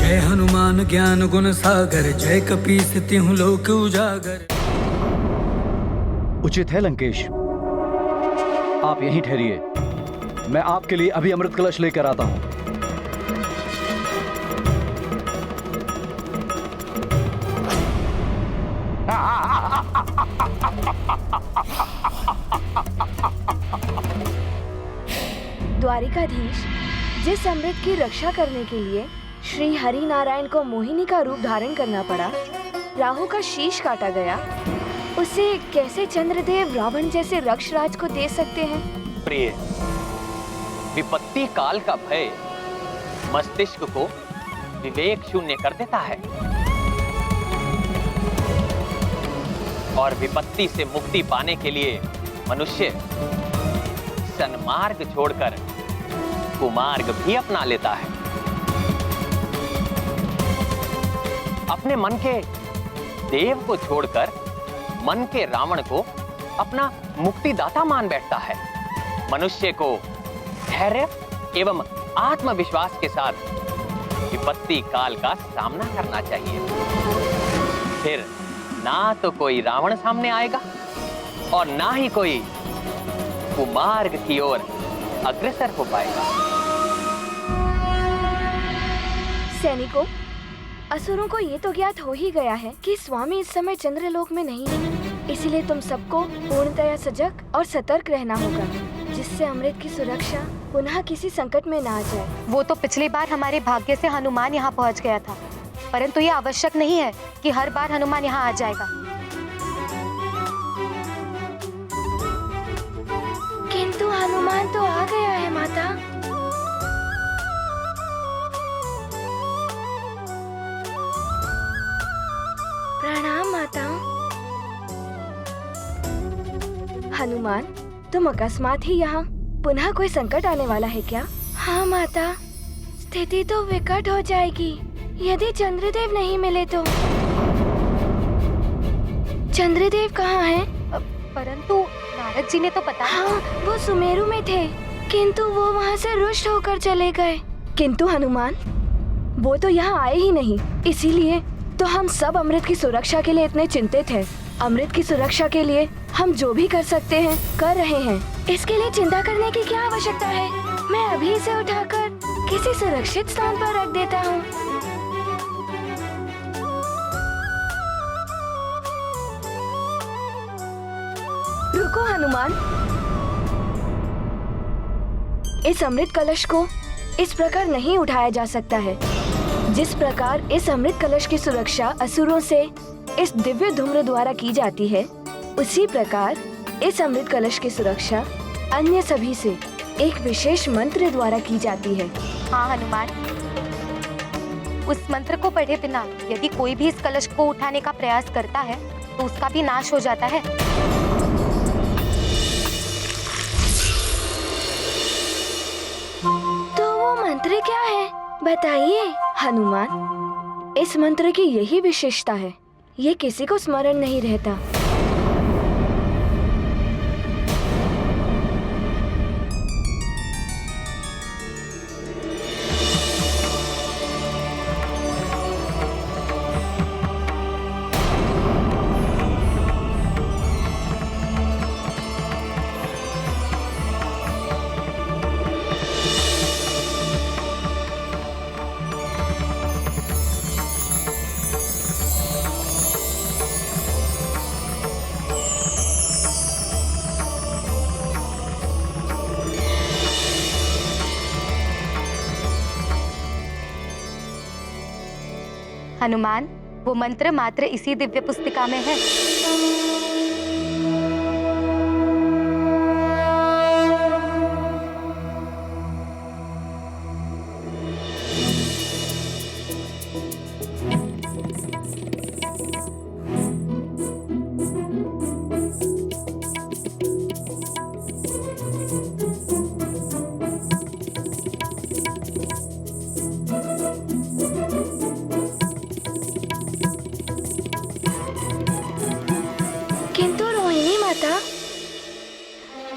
जय हनुमान ज्ञान गुण सागर, जय कपीस तिहुँ लोक उजागर। उचित है लंकेश, आप यहीं ठहरिए, मैं आपके लिए अभी अमृत कलश लेकर आता हूं। द्वारिकाधीश, जिस अमृत की रक्षा करने के लिए श्री हरि नारायण को मोहिनी का रूप धारण करना पड़ा, राहु का शीश काटा गया, उसे कैसे चंद्रदेव रावण जैसे रक्षराज को दे सकते हैं? प्रिय, विपत्ति काल का भय मस्तिष्क को विवेक शून्य कर देता है और विपत्ति से मुक्ति पाने के लिए मनुष्य सन्मार्ग छोड़कर कुमार्ग भी अपना लेता है। अपने मन के देव को छोड़कर मन के रावण को अपना मुक्तिदाता मान बैठता है। मनुष्य को धैर्य एवं आत्मविश्वास के साथ विपत्ति काल का सामना करना चाहिए। फिर ना तो कोई रावण सामने आएगा और ना ही कोई कुमार्ग की ओर अग्रसर हो पाएगा। सैनिकों, असुरों को ये तो ज्ञात हो ही गया है कि स्वामी इस समय चंद्रलोक में नहीं है, इसलिए तुम सबको पूर्णतया सजग और सतर्क रहना होगा, जिससे अमृत की सुरक्षा पुनः किसी संकट में ना आ जाए। वो तो पिछली बार हमारे भाग्य से हनुमान यहाँ पहुँच गया था, परंतु ये आवश्यक नहीं है कि हर बार हनुमान यहाँ आ जाएगा। किंतु हनुमान तो आ गया है माता। प्रणाम माता। हनुमान, तुम अकस्मात ही यहाँ, पुनः कोई संकट आने वाला है क्या? हाँ माता, स्थिति तो विकट हो जाएगी यदि चंद्रदेव नहीं मिले तो। चंद्रदेव कहाँ हैं? परंतु नारद जी ने तो बताया। हाँ, वो सुमेरु में थे, किंतु वो वहाँ से रुष्ट होकर चले गए। किंतु हनुमान, वो तो यहाँ आए ही नहीं, इसीलिए तो हम सब अमृत की सुरक्षा के लिए इतने चिंतित हैं। अमृत की सुरक्षा के लिए हम जो भी कर सकते हैं कर रहे हैं। इसके लिए चिंता करने की क्या आवश्यकता है? मैं अभी इसे उठाकर किसी सुरक्षित स्थान पर रख देता हूँ। रुको हनुमान, इस अमृत कलश को इस प्रकार नहीं उठाया जा सकता है। जिस प्रकार इस अमृत कलश की सुरक्षा असुरों से इस दिव्य धूम्र द्वारा की जाती है, उसी प्रकार इस अमृत कलश की सुरक्षा अन्य सभी से एक विशेष मंत्र द्वारा की जाती है। हाँ हनुमान, उस मंत्र को पढ़े बिना यदि कोई भी इस कलश को उठाने का प्रयास करता है तो उसका भी नाश हो जाता है। तो वो मंत्र क्या है, बताइए। हनुमान, इस मंत्र की यही विशेषता है, ये किसी को स्मरण नहीं रहता। हनुमान, वो मंत्र मात्र इसी दिव्य पुस्तिका में है।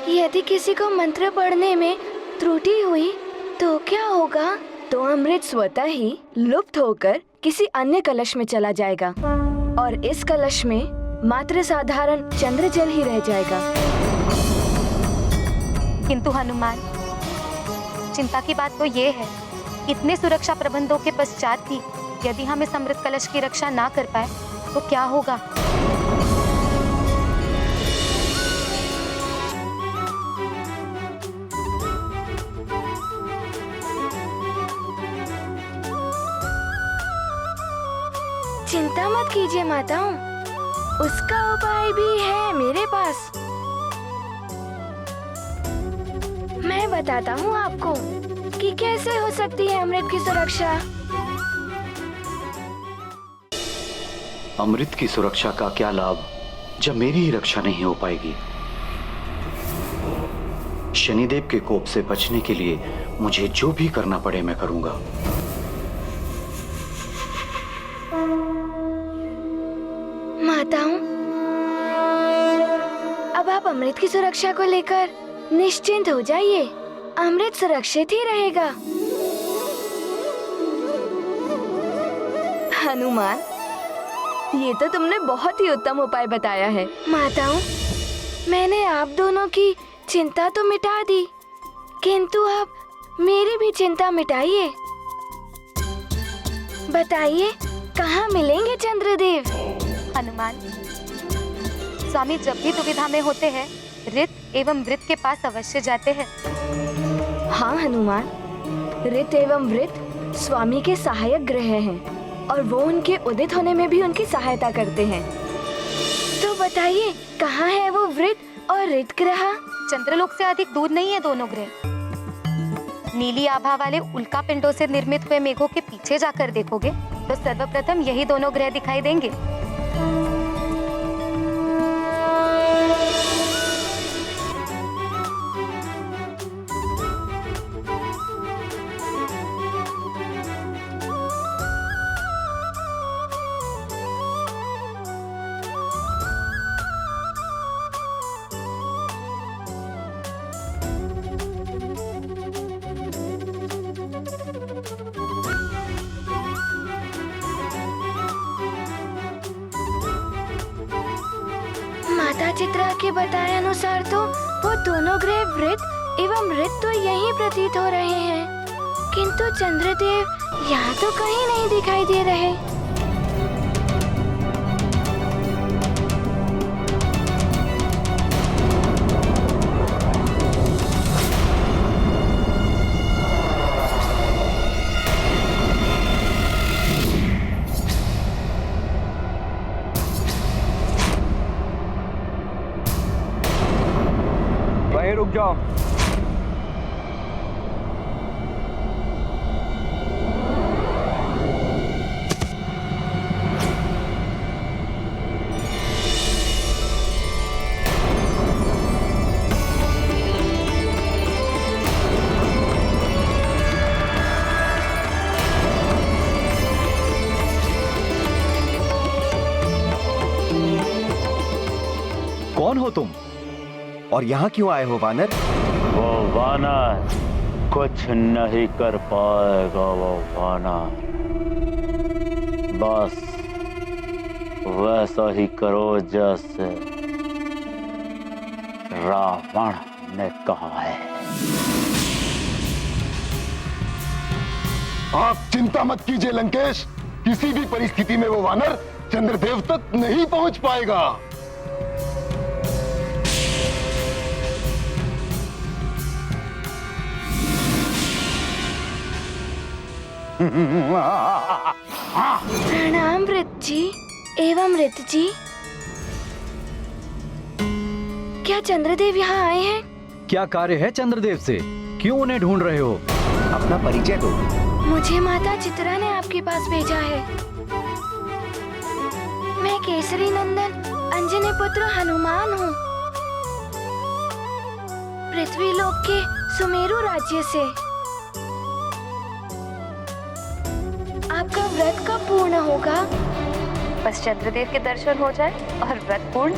यदि किसी को मंत्र पढ़ने में त्रुटि हुई तो क्या होगा? तो अमृत स्वतः ही लुप्त होकर किसी अन्य कलश में चला जाएगा और इस कलश में मात्र साधारण चंद्र जल ही रह जाएगा। किंतु हनुमान, चिंता की बात तो ये है, इतने सुरक्षा प्रबंधों के पश्चात भी यदि हम इस अमृत कलश की रक्षा ना कर पाए तो क्या होगा? चिंता मत कीजिए माताओं, उसका उपाय भी है मेरे पास। मैं बताता हूँ आपको कि कैसे हो सकती है अमृत की सुरक्षा। अमृत की सुरक्षा का क्या लाभ जब मेरी ही रक्षा नहीं हो पाएगी? शनिदेव के कोप से बचने के लिए मुझे जो भी करना पड़े मैं करूंगा। माताओं, अब आप अमृत की सुरक्षा को लेकर निश्चिंत हो जाइए, अमृत सुरक्षित ही रहेगा। हनुमान, ये तो तुमने बहुत ही उत्तम उपाय बताया है। माताओं, मैंने आप दोनों की चिंता तो मिटा दी, किंतु आप मेरी भी चिंता मिटाइए। बताइए, कहाँ मिलेंगे चंद्रदेव? हनुमान, स्वामी जब भी दुविधा में होते हैं ऋत एवं वृत के पास अवश्य जाते हैं। हाँ हनुमान, ऋत एवं वृत स्वामी के सहायक ग्रह हैं और वो उनके उदित होने में भी उनकी सहायता करते हैं। तो बताइए, कहाँ है वो वृत और ऋत ग्रह? चंद्रलोक से अधिक दूर नहीं है दोनों ग्रह। नीली आभा वाले उल्का पिंडों से निर्मित हुए मेघों के पीछे जाकर देखोगे तो सर्वप्रथम यही दोनों ग्रह दिखाई देंगे। माता चित्रा के बताए अनुसार तो वो दोनों ग्रह वृत एवं ऋत तो यहीं प्रतीत हो रहे हैं, किंतु चंद्रदेव यहाँ तो कहीं नहीं दिखाई दे रहे। वहीं रुक जाओ। कौन हो तुम और यहाँ क्यों आए हो वानर? वो वानर कुछ नहीं कर पाएगा। वो वानर बस वैसा ही करो जैसे रावण ने कहा है। आप चिंता मत कीजिए लंकेश, किसी भी परिस्थिति में वो वानर चंद्रदेव तक नहीं पहुंच पाएगा। प्रणाम वृत जी एवं ऋत जी। क्या चंद्रदेव यहाँ आए हैं? क्या कार्य है चंद्रदेव से? क्यों उन्हें ढूंढ रहे हो? अपना परिचय दो। मुझे माता चित्रा ने आपके पास भेजा है। मैं केसरी नंदन अंजनी पुत्र हनुमान हूँ, पृथ्वी लोक के सुमेरु राज्य से। आपका व्रत कब पूर्ण होगा? बस चंद्रदेव के दर्शन हो जाए और व्रत पूर्ण।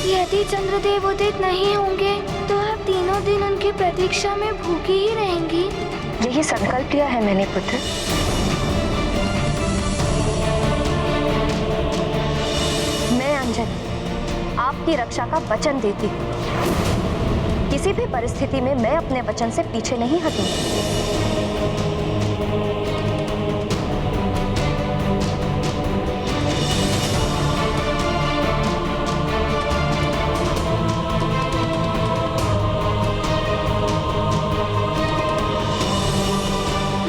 यदि चंद्रदेव उदित नहीं होंगे तो आप तीनों दिन उनकी प्रतीक्षा में भूखी ही रहेंगी। यही संकल्प लिया है मैंने पुत्र। मैं अंजलि आपकी रक्षा का वचन देती हूँ। किसी भी परिस्थिति में मैं अपने वचन से पीछे नहीं हटूंगी।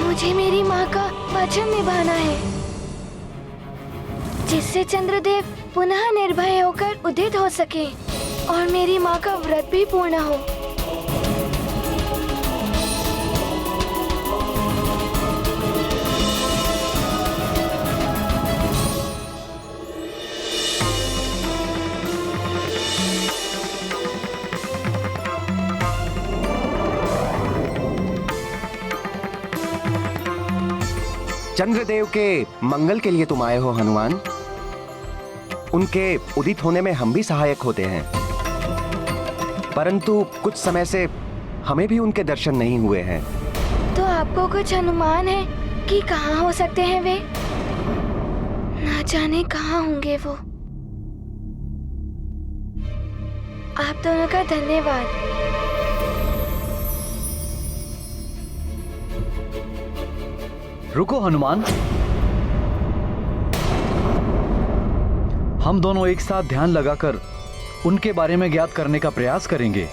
मुझे मेरी माँ का वचन निभाना है, जिससे चंद्रदेव पुनः निर्भय होकर उदित हो सके और मेरी माँ का व्रत भी पूर्ण हो। चंद्रदेव के मंगल के लिए तुम आए हो हनुमान। उनके उदित होने में हम भी सहायक होते हैं, परंतु कुछ समय से हमें भी उनके दर्शन नहीं हुए हैं। तो आपको कुछ अनुमान है कि कहाँ हो सकते हैं वे? ना जाने कहाँ होंगे वो। आप दोनों का धन्यवाद। रुको हनुमान, हम दोनों एक साथ ध्यान लगाकर उनके बारे में ज्ञात करने का प्रयास करेंगे।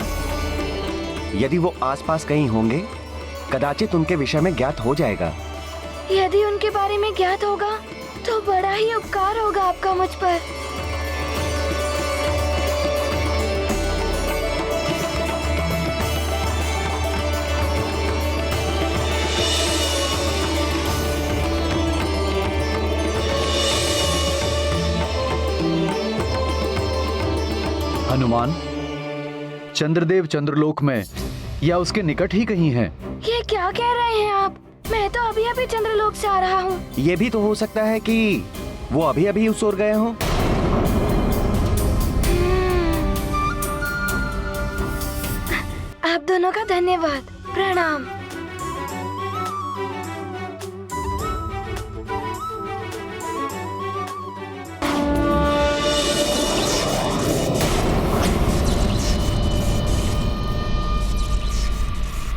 यदि वो आसपास कहीं होंगे, कदाचित उनके विषय में ज्ञात हो जाएगा। यदि उनके बारे में ज्ञात होगा तो बड़ा ही उपकार होगा आपका मुझ पर। हनुमान, चंद्रदेव चंद्रलोक में या उसके निकट ही कहीं हैं। ये क्या कह रहे हैं आप? मैं तो अभी अभी चंद्रलोक से आ रहा हूँ। ये भी तो हो सकता है कि वो अभी अभी उस ओर गए हों। आप दोनों का धन्यवाद। प्रणाम।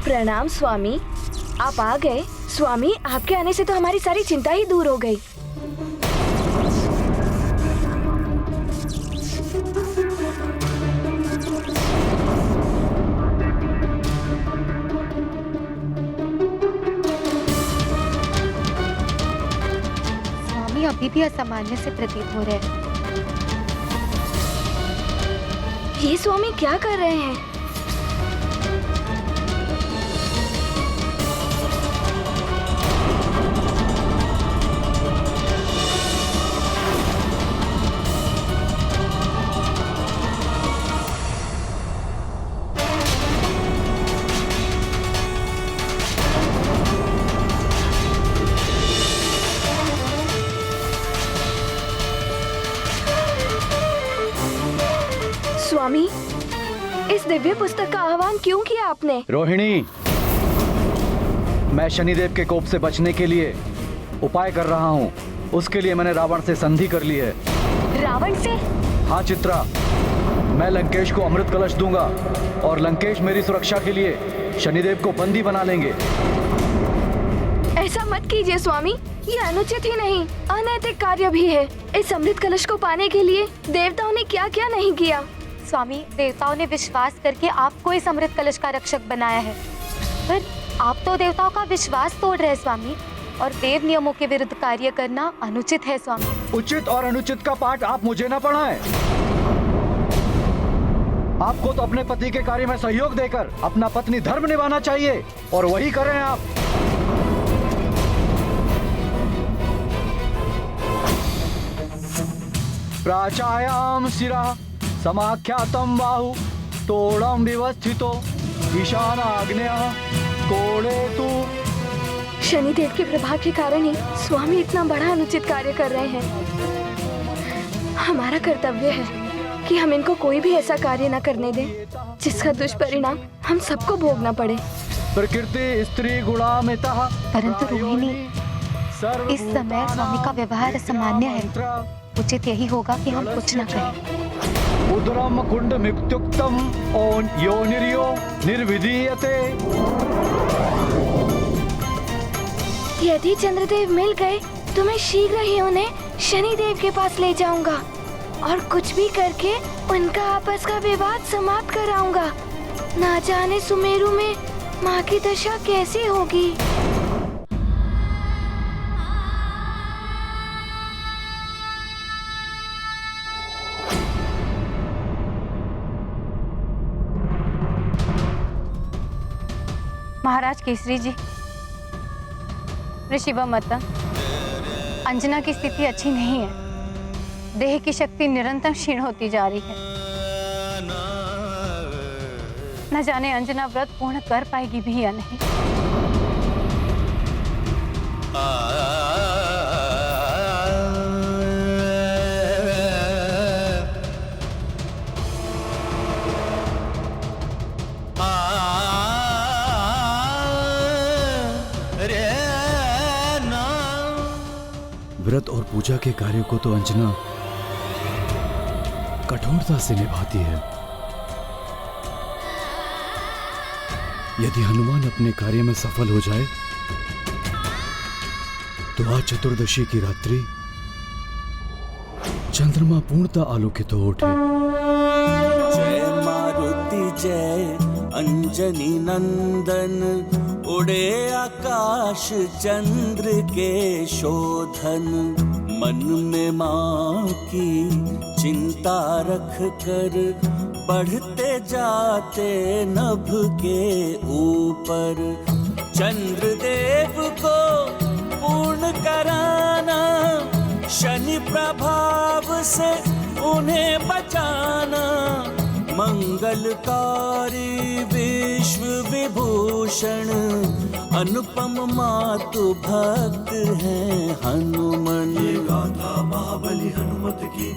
प्रणाम स्वामी, आप आ गए। स्वामी, आपके आने से तो हमारी सारी चिंता ही दूर हो गई। स्वामी अभी भी असामान्य से प्रतीत हो रहे हैं। ये स्वामी क्या कर रहे हैं? स्वामी, इस दिव्य पुस्तक का आह्वान क्यों किया आपने? रोहिणी, मैं शनिदेव के कोप से बचने के लिए उपाय कर रहा हूँ। उसके लिए मैंने रावण से संधि कर ली है। रावण से? हाँ चित्रा, मैं लंकेश को अमृत कलश दूंगा और लंकेश मेरी सुरक्षा के लिए शनिदेव को बंदी बना लेंगे। ऐसा मत कीजिए स्वामी, ये अनुचित ही नहीं, अनैतिक कार्य भी है। इस अमृत कलश को पाने के लिए देवताओं ने क्या क्या नहीं किया। स्वामी, देवताओं ने विश्वास करके आपको इस अमृत कलश का रक्षक बनाया है, पर आप तो देवताओं का विश्वास तोड़ रहे हैं स्वामी, और देव नियमों के विरुद्ध कार्य करना अनुचित है स्वामी। उचित और अनुचित का पाठ आप मुझे ना पढ़ाएं। आपको तो अपने पति के कार्य में सहयोग देकर अपना पत्नी धर्म निभाना चाहिए, और वही करें आप। प्राचायाम शिरा समाख्यातम बाहु तोड़म विवस्थितो ईशानाग्नेय कोड़े तू। शनिदेव के प्रभाव के कारण ही स्वामी इतना बड़ा अनुचित कार्य कर रहे हैं। हमारा कर्तव्य है कि हम इनको कोई भी ऐसा कार्य न करने दें जिसका दुष्परिणाम हम सबको भोगना पड़े। प्रकृति स्त्री गुणामितः परंतु रोहिणी, इस समय स्वामी का व्यवहार असामान्य है। उचित यही होगा कि हम कुछ न कहें। उदरम कुंड मिक्त्युक्तम ओन योनिर्यो निर्विधीयते। यदि चंद्रदेव मिल गए तो मैं शीघ्र ही उन्हें शनिदेव के पास ले जाऊंगा और कुछ भी करके उनका आपस का विवाद समाप्त कराऊंगा। ना जाने सुमेरु में माँ की दशा कैसी होगी। महाराज केसरी जी, ऋषिवा माता, अंजना की स्थिति अच्छी नहीं है। देह की शक्ति निरंतर क्षीण होती जा रही है। न जाने अंजना व्रत पूर्ण कर पाएगी भी या नहीं। व्रत और पूजा के कार्य को तो अंजना कठोरता से निभाती है। यदि हनुमान अपने कार्य में सफल हो जाए तो आज चतुर्दशी की रात्रि चंद्रमा पूर्णतः आलोकित हो उठे। जय मारुति जय अंजनी नंदन, उड़े आकाश चंद्र के शोधन। मन में माँ की चिंता रख कर बढ़ते जाते नभ के ऊपर। चंद्रदेव को पूर्ण कराना, शनि प्रभाव से उन्हें बचाना। मंगलकारी विश्व विभूषण, अनुपम मातु भक्त हैं हनुमान। ये गाथा महाबली हनुमत की,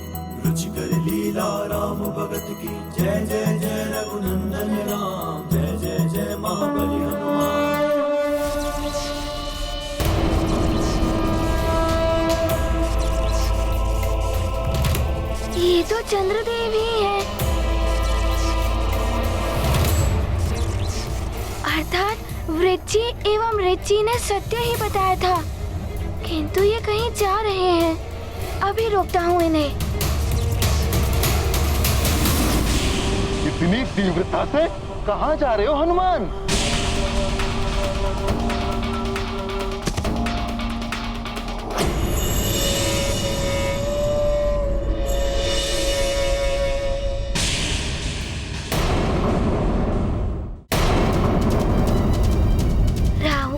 रुचिकर लीला राम भगत की। जय जय जय रघुनंदन राम, जय जय जय महाबली हनुमान। ये तो चंद्रदेव ही है। अर्थात वृच्ची एवं ऋचि ने सत्य ही बताया था, किंतु ये कहीं जा रहे हैं। अभी रोकता हूँ इन्हें। इतनी तीव्रता से कहाँ जा रहे हो हनुमान?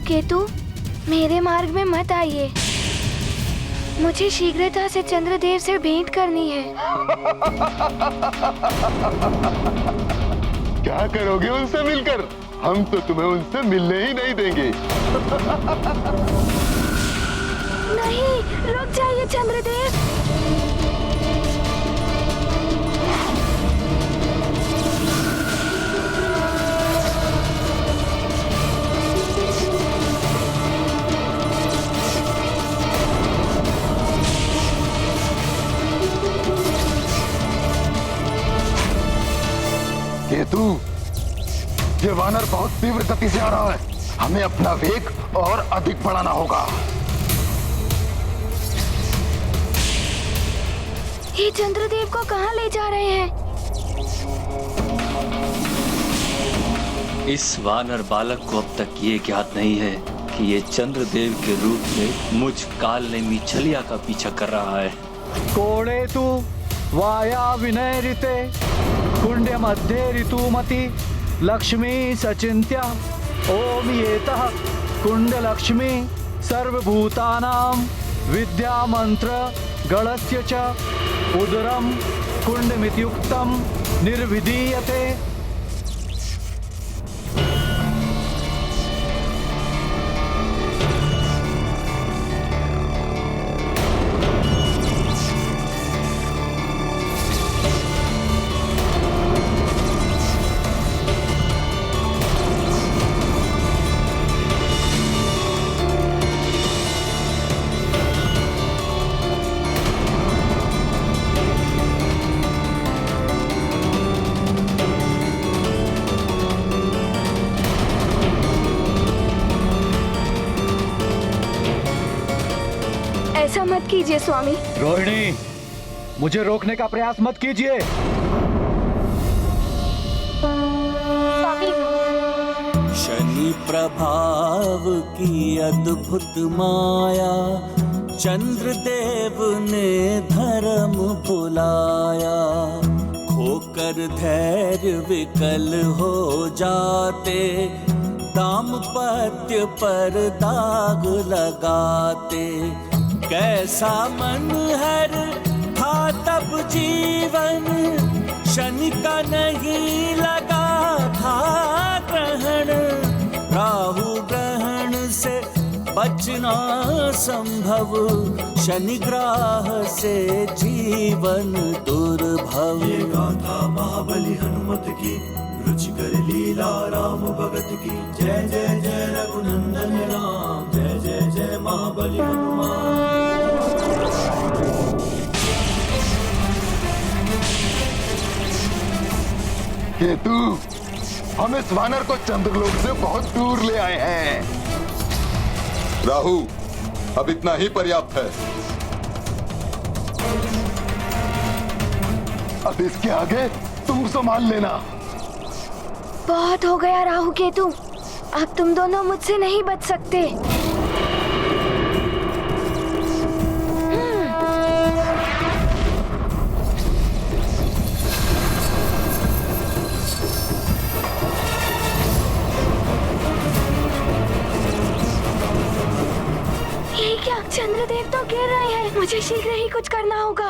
केतु, मेरे मार्ग में मत आइए। मुझे शीघ्रता से चंद्रदेव से भेंट करनी है। क्या करोगे उनसे मिलकर? हम तो तुम्हें उनसे मिलने ही नहीं देंगे। नहीं, रुक जाइए चंद्रदेव। केतु, ये वानर बहुत तीव्र गति से आ रहा है। हमें अपना वेग और अधिक बढ़ाना होगा। ये चंद्रदेव को कहाँ ले जा रहे हैं? इस वानर बालक को अब तक ये ज्ञात नहीं है कि ये चंद्रदेव के रूप में मुझ काल नेमी छलिया का पीछा कर रहा है। कोड़े तू वाया विनय ऋते, कुंड मध्ये ऋतुमति लक्ष्मी सचिंत्या। ओम येतः कुंड लक्ष्मी सर्वभूतानां विद्या मंत्र गणस्य च। उदरम कुंड मित्युक्तम निर्विधीयते। मत कीजिए स्वामी। रोहिणी, मुझे रोकने का प्रयास मत कीजिए। स्वामी, शनि प्रभाव की अद्भुत माया, चंद्रदेव ने धर्म भुलाया। खोकर धैर्य विकल हो जाते, दाम्पत्य पर दाग लगाते। कैसा मन हर था तब जीवन, शनि का नहीं लगा था ग्रहण। राहु ग्रहण से बचना संभव, शनि ग्राह से जीवन दुर्भव। ये गाथा महाबली हनुमत की, रुचिकर लीला राम भगत की। जय जय जय रघुनंदन राम, जय जय जय महाबली हनुमान। केतु, हम इस वानर को चंद्रलोक से बहुत दूर ले आए हैं। राहु, अब इतना ही पर्याप्त है। अब इसके आगे तुम संभाल लेना। बहुत हो गया राहु केतु, अब तुम दोनों मुझसे नहीं बच सकते। ये क्या, चंद्रदेव तो गिर रहे हैं। मुझे शीघ्र ही कुछ करना होगा।